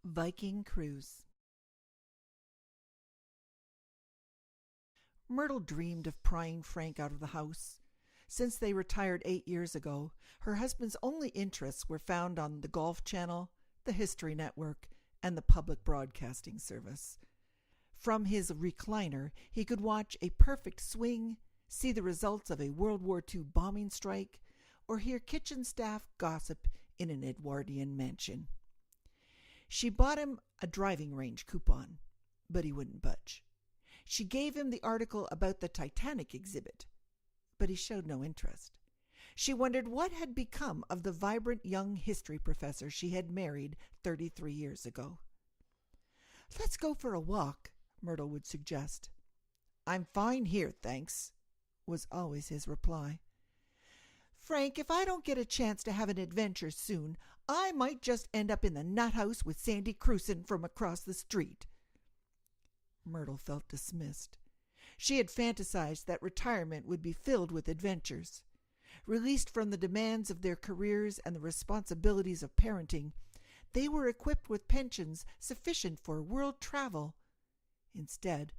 Viking Cruise. Myrtle dreamed of prying Frank out of the house. Since they retired 8 years ago, her husband's only interests were found on the Golf Channel, the History Network, and the Public Broadcasting Service. From his recliner, he could watch a perfect swing, see the results of a World War II bombing strike, or hear kitchen staff gossip in an Edwardian mansion. She bought him a driving range coupon, but he wouldn't budge. She gave him the article about the Titanic exhibit, but he showed no interest. She wondered what had become of the vibrant young history professor she had married 33 years ago. "Let's go for a walk," Myrtle would suggest. "I'm fine here, thanks," was always his reply. "Frank, if I don't get a chance to have an adventure soon, I might just end up in the nut house with Sandy Cruson from across the street." Myrtle felt dismissed. She had fantasized that retirement would be filled with adventures. Released from the demands of their careers and the responsibilities of parenting, they were equipped with pensions sufficient for world travel. Instead,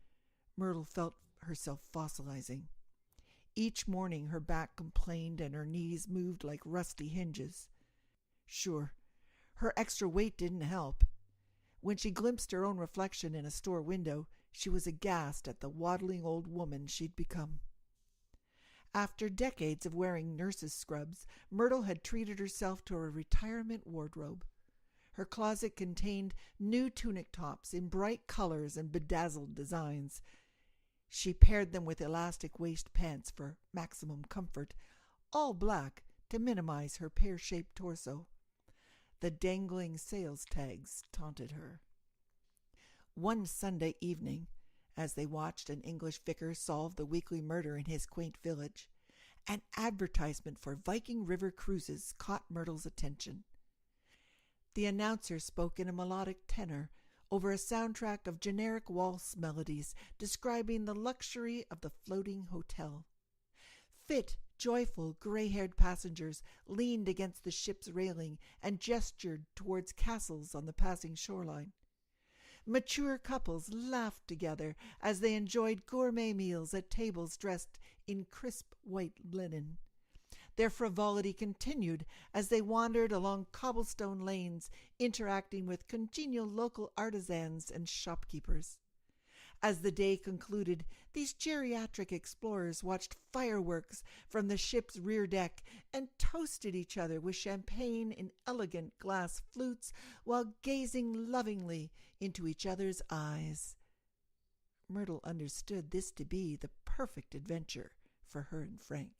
Myrtle felt herself fossilizing. Each morning her back complained and her knees moved like rusty hinges. Sure, her extra weight didn't help. When she glimpsed her own reflection in a store window, she was aghast at the waddling old woman she'd become. After decades of wearing nurse's scrubs, Myrtle had treated herself to a retirement wardrobe. Her closet contained new tunic tops in bright colors and bedazzled designs. She paired them with elastic waist pants for maximum comfort, all black to minimize her pear-shaped torso. The dangling sales tags taunted her. One Sunday evening, as they watched an English vicar solve the weekly murder in his quaint village, an advertisement for Viking River cruises caught Myrtle's attention. The announcer spoke in a melodic tenor over a soundtrack of generic waltz melodies describing the luxury of the floating hotel. Fit, joyful, gray-haired passengers leaned against the ship's railing and gestured towards castles on the passing shoreline. Mature couples laughed together as they enjoyed gourmet meals at tables dressed in crisp white linen. Their frivolity continued as they wandered along cobblestone lanes, interacting with congenial local artisans and shopkeepers. As the day concluded, these geriatric explorers watched fireworks from the ship's rear deck and toasted each other with champagne in elegant glass flutes while gazing lovingly into each other's eyes. Myrtle understood this to be the perfect adventure for her and Frank.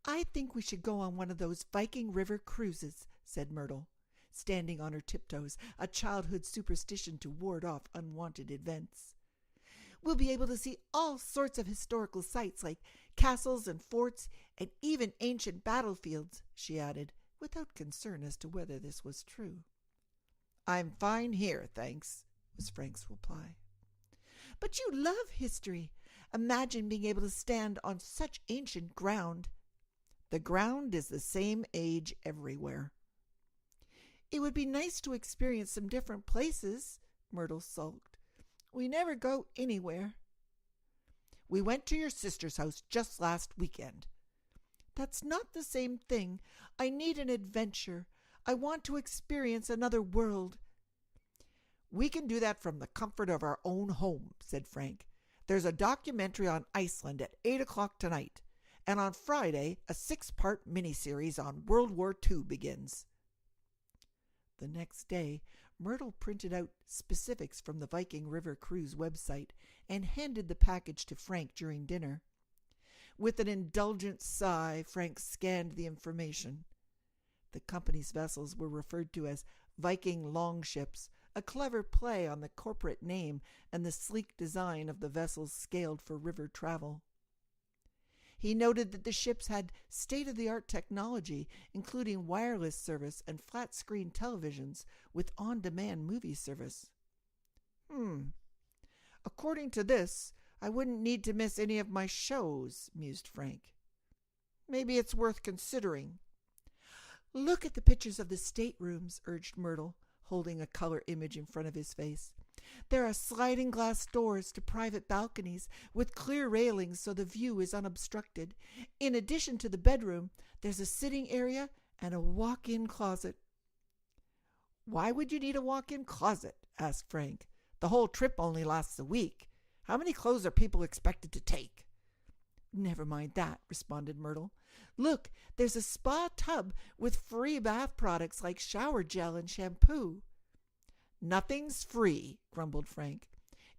"I think we should go on one of those Viking River cruises," said Myrtle, standing on her tiptoes, a childhood superstition to ward off unwanted events. "We'll be able to see all sorts of historical sites like castles and forts and even ancient battlefields," she added, without concern as to whether this was true. "I'm fine here, thanks," was Frank's reply. "But you love history. Imagine being able to stand on such ancient ground." "The ground is the same age everywhere." "It would be nice to experience some different places," Myrtle sulked. "We never go anywhere." "We went to your sister's house just last weekend." "That's not the same thing. I need an adventure. I want to experience another world." "We can do that from the comfort of our own home," said Frank. "There's a documentary on Iceland at 8 o'clock tonight. And on Friday, a 6-part miniseries on World War II begins." The next day, Myrtle printed out specifics from the Viking River Cruise website and handed the package to Frank during dinner. With an indulgent sigh, Frank scanned the information. The company's vessels were referred to as Viking longships, a clever play on the corporate name and the sleek design of the vessels scaled for river travel. He noted that the ships had state-of-the-art technology, including wireless service and flat-screen televisions with on-demand movie service. "According to this, I wouldn't need to miss any of my shows," mused Frank. "Maybe it's worth considering." "Look at the pictures of the staterooms," urged Myrtle, holding a color image in front of his face. There are sliding glass doors to private balconies with clear railings so the view is unobstructed. In addition to the bedroom, there's a sitting area and a walk-in closet. "Why would you need a walk-in closet?" asked Frank. "The whole trip only lasts a week. How many clothes are people expected to take?" "Never mind that," responded Myrtle. "Look, there's a spa tub with free bath products like shower gel and shampoo." "Nothing's free," grumbled Frank.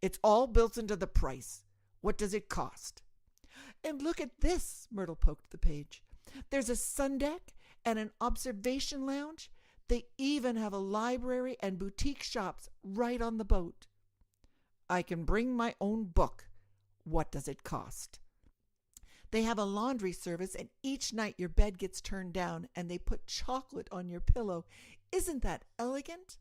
"It's all built into the price. What does it cost?" "And look at this," Myrtle poked the page. "There's a sun deck and an observation lounge. They even have a library and boutique shops right on the boat." "I can bring my own book. What does it cost?" "They have a laundry service, and each night your bed gets turned down and they put chocolate on your pillow. Isn't that elegant?"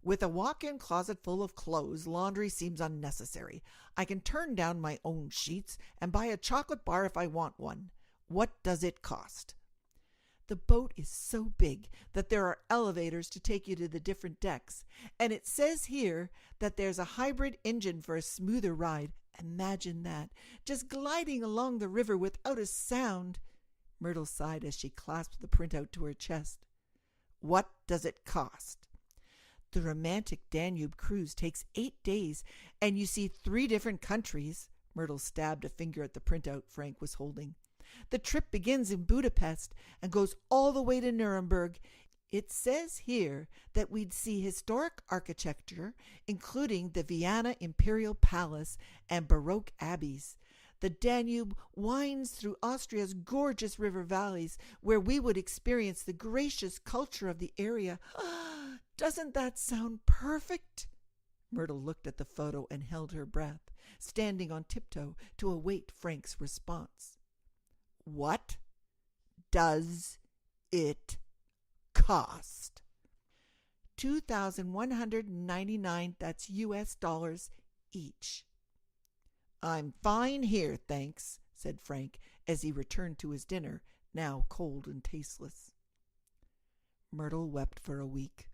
"With a walk-in closet full of clothes, laundry seems unnecessary. I can turn down my own sheets and buy a chocolate bar if I want one. What does it cost?" "The boat is so big that there are elevators to take you to the different decks, and it says here that there's a hybrid engine for a smoother ride. Imagine that, just gliding along the river without a sound." Myrtle sighed as she clasped the printout to her chest. "What does it cost?" "The romantic Danube cruise takes 8 days, and you see 3 different countries." Myrtle stabbed a finger at the printout Frank was holding. "The trip begins in Budapest and goes all the way to Nuremberg. It says here that we'd see historic architecture, including the Vienna Imperial Palace and Baroque abbeys. The Danube winds through Austria's gorgeous river valleys, where we would experience the gracious culture of the area. Doesn't that sound perfect?" Myrtle looked at the photo and held her breath, standing on tiptoe to await Frank's response. "What does it cost?" $2,199, that's US dollars each. "I'm fine here, thanks," said Frank as he returned to his dinner, now cold and tasteless. Myrtle wept for a week.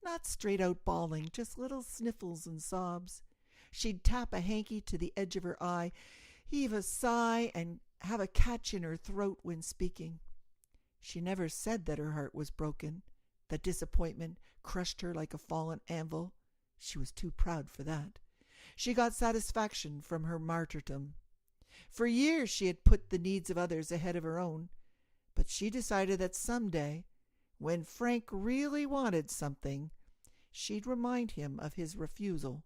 Not straight-out bawling, just little sniffles and sobs. She'd tap a hanky to the edge of her eye, heave a sigh, and have a catch in her throat when speaking. She never said that her heart was broken, that disappointment crushed her like a fallen anvil. She was too proud for that. She got satisfaction from her martyrdom. For years she had put the needs of others ahead of her own, but she decided that someday, when Frank really wanted something, she'd remind him of his refusal.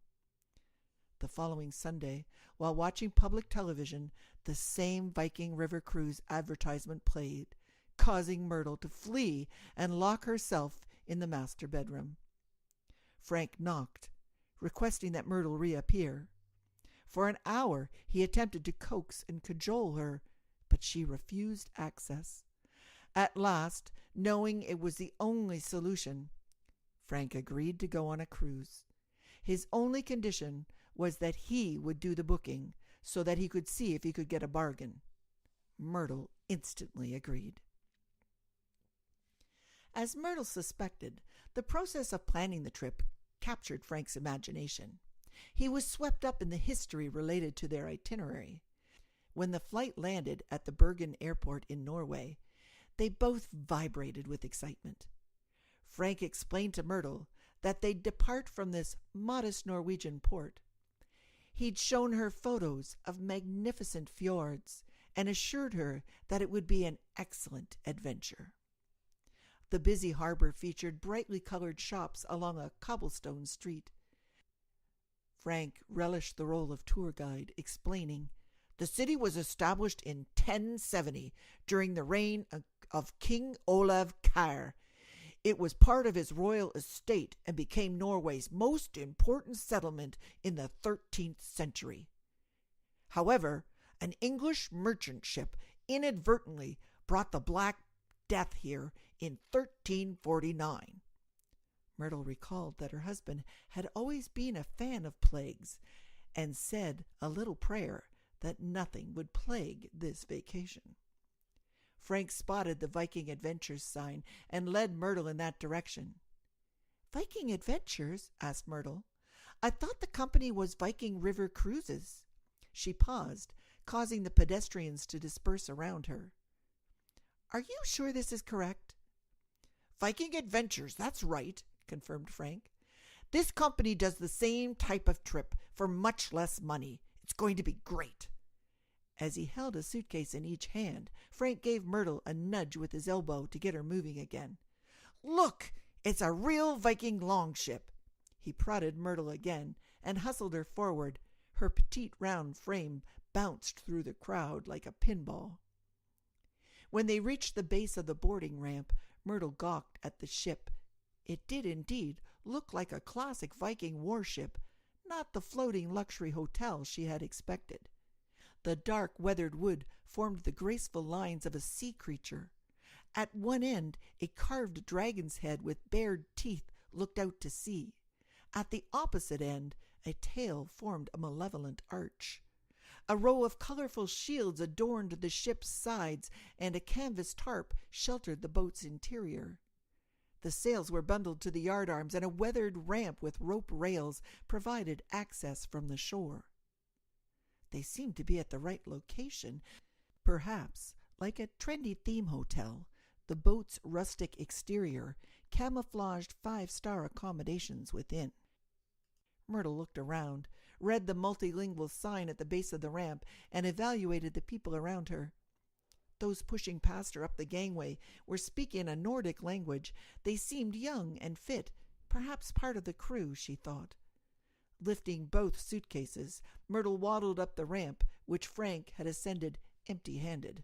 The following Sunday, while watching public television, the same Viking River cruise advertisement played, causing Myrtle to flee and lock herself in the master bedroom. Frank knocked, requesting that Myrtle reappear. For an hour he attempted to coax and cajole her, but she refused access. At last, knowing it was the only solution, Frank agreed to go on a cruise. His only condition was that he would do the booking so that he could see if he could get a bargain. Myrtle instantly agreed. As Myrtle suspected, the process of planning the trip captured Frank's imagination. He was swept up in the history related to their itinerary. When the flight landed at the Bergen airport in Norway, they both vibrated with excitement. Frank explained to Myrtle that they'd depart from this modest Norwegian port. He'd shown her photos of magnificent fjords and assured her that it would be an excellent adventure. The busy harbor featured brightly colored shops along a cobblestone street. Frank relished the role of tour guide, explaining, "The city was established in 1070 during the reign of King Olav Kær. It was part of his royal estate and became Norway's most important settlement in the 13th century. However, an English merchant ship inadvertently brought the Black Death here in 1349. Myrtle recalled that her husband had always been a fan of plagues and said a little prayer that nothing would plague this vacation. Frank spotted the Viking Adventures sign and led Myrtle in that direction. Viking Adventures? Asked Myrtle. I thought the company was Viking River Cruises. She paused, causing the pedestrians to disperse around her. Are you sure this is correct? Viking Adventures, that's right, confirmed Frank. This company does the same type of trip for much less money. It's going to be great. As he held a suitcase in each hand, Frank gave Myrtle a nudge with his elbow to get her moving again. Look, it's a real Viking longship. He prodded Myrtle again and hustled her forward. Her petite round frame bounced through the crowd like a pinball. When they reached the base of the boarding ramp, Myrtle gawked at the ship. It did indeed look like a classic Viking warship, not the floating luxury hotel she had expected. The dark weathered wood formed the graceful lines of a sea creature. At one end, a carved dragon's head with bared teeth looked out to sea. At the opposite end, a tail formed a malevolent arch. A row of colorful shields adorned the ship's sides, and a canvas tarp sheltered the boat's interior. The sails were bundled to the yardarms, and a weathered ramp with rope rails provided access from the shore. They seemed to be at the right location. Perhaps, like a trendy theme hotel, the boat's rustic exterior camouflaged five-star accommodations within. Myrtle looked around, read the multilingual sign at the base of the ramp, and evaluated the people around her. Those pushing past her up the gangway were speaking a Nordic language. They seemed young and fit, perhaps part of the crew, she thought. Lifting both suitcases, Myrtle waddled up the ramp, which Frank had ascended empty-handed.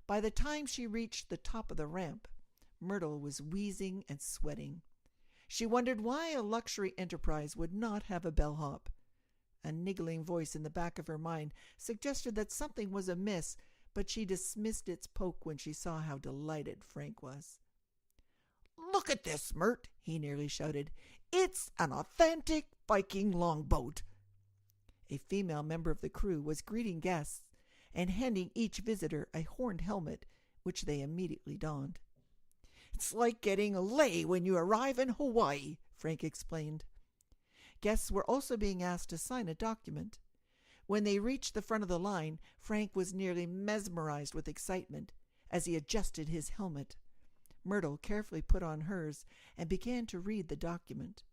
By the time she reached the top of the ramp, Myrtle was wheezing and sweating. She wondered why a luxury enterprise would not have a bellhop. A niggling voice in the back of her mind suggested that something was amiss, but she dismissed its poke when she saw how delighted Frank was. "Look at this, Myrt," he nearly shouted. "It's an authentic Viking longboat." A female member of the crew was greeting guests and handing each visitor a horned helmet, which they immediately donned. "It's like getting a lei when you arrive in Hawaii," Frank explained. Guests were also being asked to sign a document. When they reached the front of the line, Frank was nearly mesmerized with excitement as he adjusted his helmet. Myrtle carefully put on hers and began to read the document.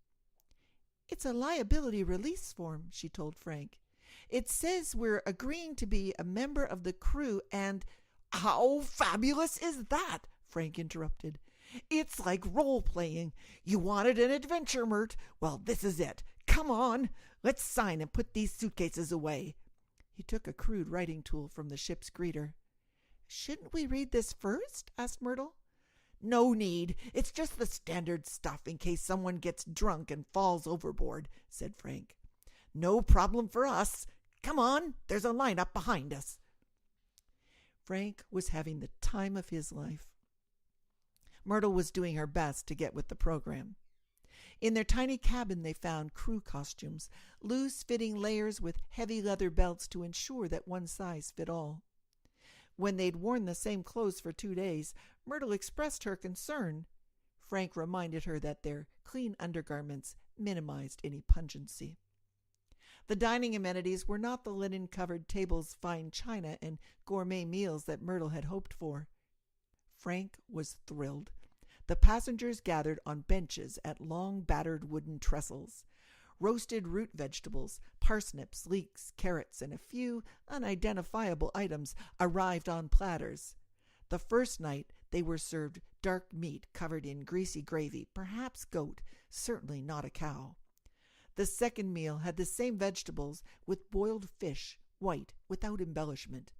"It's a liability release form," she told Frank. "It says we're agreeing to be a member of the crew and—" "How fabulous is that?" Frank interrupted. "It's like role-playing. You wanted an adventure, Myrt. Well, this is it. Come on. Let's sign and put these suitcases away." He took a crude writing tool from the ship's greeter. "Shouldn't we read this first?" asked Myrtle. "No need. It's just the standard stuff in case someone gets drunk and falls overboard," said Frank. "No problem for us. Come on. There's a line up behind us." Frank was having the time of his life. Myrtle was doing her best to get with the program. In their tiny cabin they found crew costumes, loose-fitting layers with heavy leather belts to ensure that one size fit all. When they'd worn the same clothes for 2 days, Myrtle expressed her concern. Frank reminded her that their clean undergarments minimized any pungency. The dining amenities were not the linen-covered tables, fine china, and gourmet meals that Myrtle had hoped for. Frank was thrilled. The passengers gathered on benches at long battered wooden trestles. Roasted root vegetables, parsnips, leeks, carrots, and a few unidentifiable items arrived on platters. The first night they were served dark meat covered in greasy gravy, perhaps goat, certainly not a cow. The second meal had the same vegetables with boiled fish, white, without embellishment.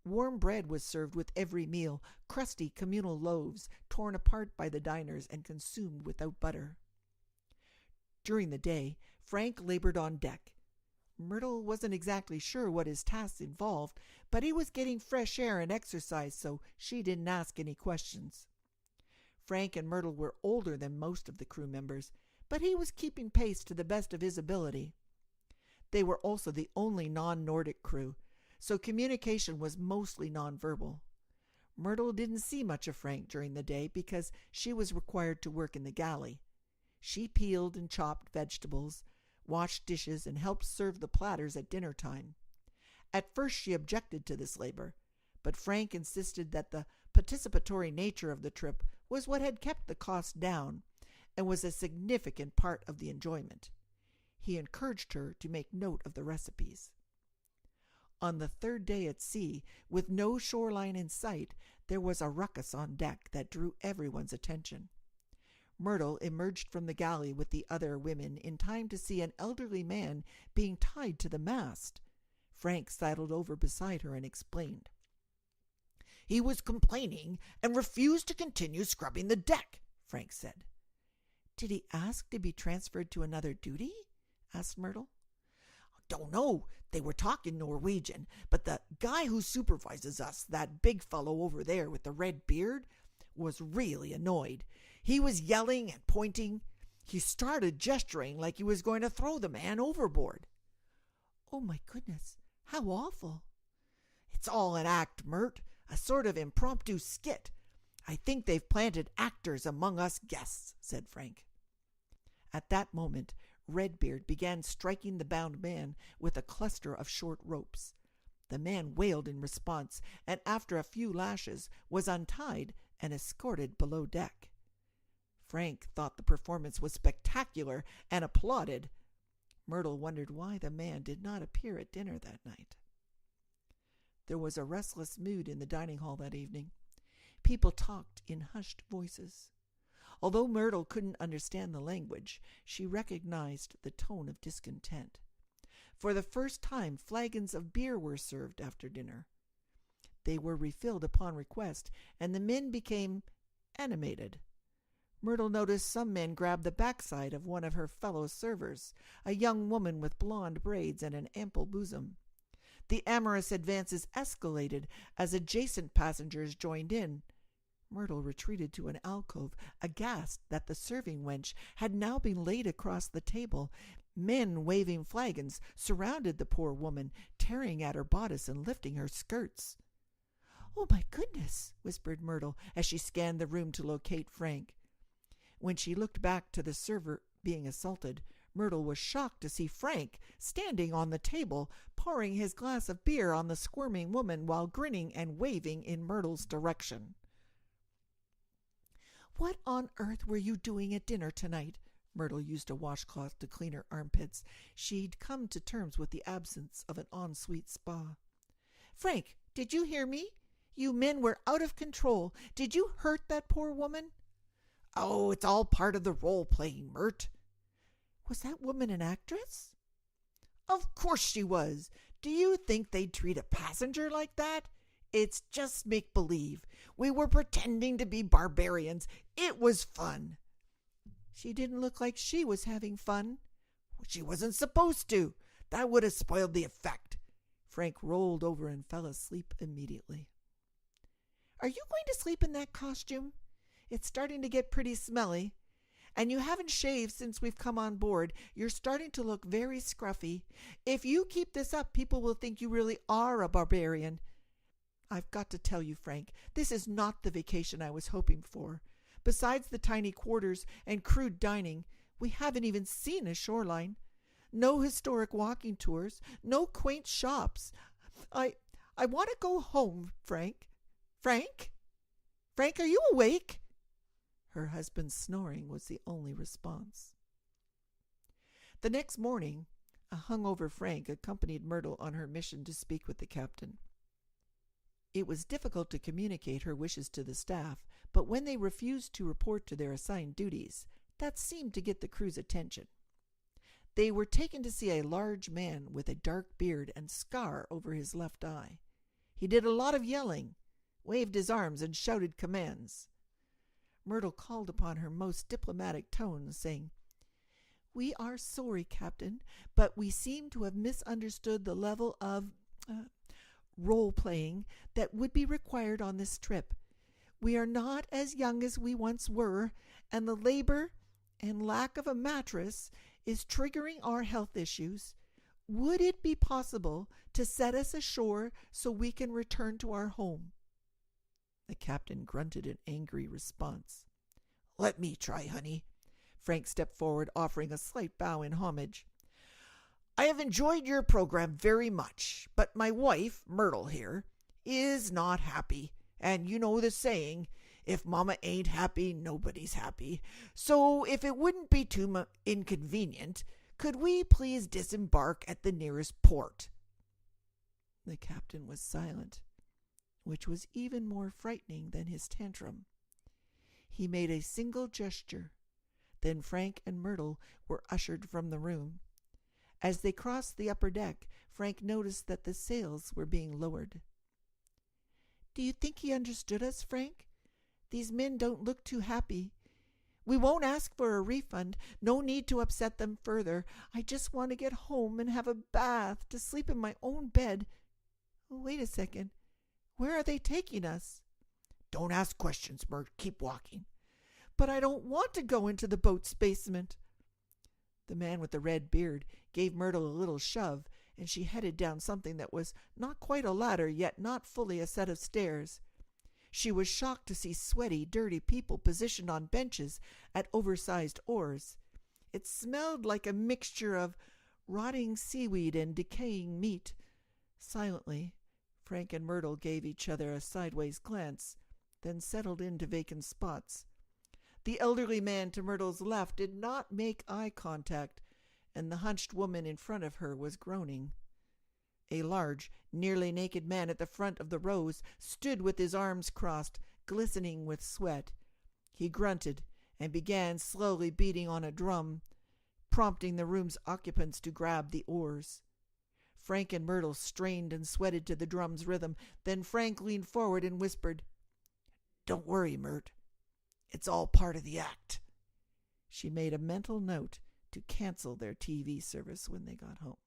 Warm bread was served with every meal, crusty communal loaves, torn apart by the diners and consumed without butter. During the day, Frank labored on deck. Myrtle wasn't exactly sure what his tasks involved, but he was getting fresh air and exercise, so she didn't ask any questions. Frank and Myrtle were older than most of the crew members, but he was keeping pace to the best of his ability. They were also the only non-Nordic crew, so communication was mostly nonverbal. Myrtle didn't see much of Frank during the day because she was required to work in the galley. She peeled and chopped vegetables, washed dishes, and helped serve the platters at dinner time. At first she objected to this labor, but Frank insisted that the participatory nature of the trip was what had kept the cost down and was a significant part of the enjoyment. He encouraged her to make note of the recipes. On the third day at sea, with no shoreline in sight, there was a ruckus on deck that drew everyone's attention. Myrtle emerged from the galley with the other women in time to see an elderly man being tied to the mast. Frank sidled over beside her and explained. "He was complaining and refused to continue scrubbing the deck," Frank said. "Did he ask to be transferred to another duty?" asked Myrtle. "Don't know. They were talking Norwegian, but the guy who supervises us, that big fellow over there with the red beard, was really annoyed. He was yelling and pointing. He started gesturing like he was going to throw the man overboard." "Oh, my goodness. How awful." "It's all an act, Mert, a sort of impromptu skit. I think they've planted actors among us guests," said Frank. At that moment, Redbeard began striking the bound man with a cluster of short ropes. The man wailed in response, and after a few lashes was untied and escorted below deck. Frank thought the performance was spectacular and applauded. Myrtle wondered why the man did not appear at dinner that night. There was a restless mood in the dining hall that evening. People talked in hushed voices. Although Myrtle couldn't understand the language, she recognized the tone of discontent. For the first time, flagons of beer were served after dinner. They were refilled upon request, and the men became animated. Myrtle noticed some men grab the backside of one of her fellow servers, a young woman with blonde braids and an ample bosom. The amorous advances escalated as adjacent passengers joined in. Myrtle retreated to an alcove, aghast that the serving wench had now been laid across the table. Men waving flagons surrounded the poor woman, tearing at her bodice and lifting her skirts. "Oh, my goodness," whispered Myrtle as she scanned the room to locate Frank. When she looked back to the server being assaulted, Myrtle was shocked to see Frank standing on the table, pouring his glass of beer on the squirming woman while grinning and waving in Myrtle's direction. "What on earth were you doing at dinner tonight?" Myrtle used a washcloth to clean her armpits. She'd come to terms with the absence of an ensuite spa. "Frank, did you hear me? You men were out of control. Did you hurt that poor woman?" "Oh, it's all part of the role-playing, Mert." "Was that woman an actress?" "Of course she was. Do you think they'd treat a passenger like that? It's just make-believe. We were pretending to be barbarians. It was fun." "She didn't look like she was having fun." "She wasn't supposed to. That would have spoiled the effect." Frank rolled over and fell asleep immediately. "Are you going to sleep in that costume? It's starting to get pretty smelly. And you haven't shaved since we've come on board. You're starting to look very scruffy. If you keep this up, people will think you really are a barbarian. I've got to tell you, Frank, this is not the vacation I was hoping for. Besides the tiny quarters and crude dining, we haven't even seen a shoreline. No historic walking tours, no quaint shops. I want to go home, Frank. Frank? Frank, are you awake?" Her husband's snoring was the only response. The next morning, a hungover Frank accompanied Myrtle on her mission to speak with the captain. It was difficult to communicate her wishes to the staff, but when they refused to report to their assigned duties, that seemed to get the crew's attention. They were taken to see a large man with a dark beard and scar over his left eye. He did a lot of yelling, waved his arms, and shouted commands. Myrtle called upon her most diplomatic tones, saying, "We are sorry, Captain, but we seem to have misunderstood the level of role-playing that would be required on this trip. We are not as young as we once were, and the labor and lack of a mattress is triggering our health issues. Would it be possible to set us ashore so we can return to our home?" The captain grunted an angry response. "Let me try, honey." Frank stepped forward, offering a slight bow in homage. I have enjoyed your program very much, but my wife, Myrtle here, is not happy. And you know the saying, if Mama ain't happy, nobody's happy. So if it wouldn't be too inconvenient, could we please disembark at the nearest port? The captain was silent, which was even more frightening than his tantrum. He made a single gesture. Then Frank and Myrtle were ushered from the room. As they crossed the upper deck, Frank noticed that the sails were being lowered. Do you think he understood us, Frank? These men don't look too happy. We won't ask for a refund. No need to upset them further. I just want to get home and have a bath, to sleep in my own bed. Wait a second. Where are they taking us? Don't ask questions, Mert. Keep walking. But I don't want to go into the boat's basement. The man with the red beard gave Myrtle a little shove, and she headed down something that was not quite a ladder, yet not fully a set of stairs. She was shocked to see sweaty, dirty people positioned on benches at oversized oars. It smelled like a mixture of rotting seaweed and decaying meat. Silently, Frank and Myrtle gave each other a sideways glance, then settled into vacant spots. The elderly man to Myrtle's left did not make eye contact, and the hunched woman in front of her was groaning. A large, nearly naked man at the front of the rows stood with his arms crossed, glistening with sweat. He grunted and began slowly beating on a drum, prompting the room's occupants to grab the oars. Frank and Myrtle strained and sweated to the drum's rhythm. Then Frank leaned forward and whispered, "Don't worry, Myrt. It's all part of the act." She made a mental note to cancel their TV service when they got home.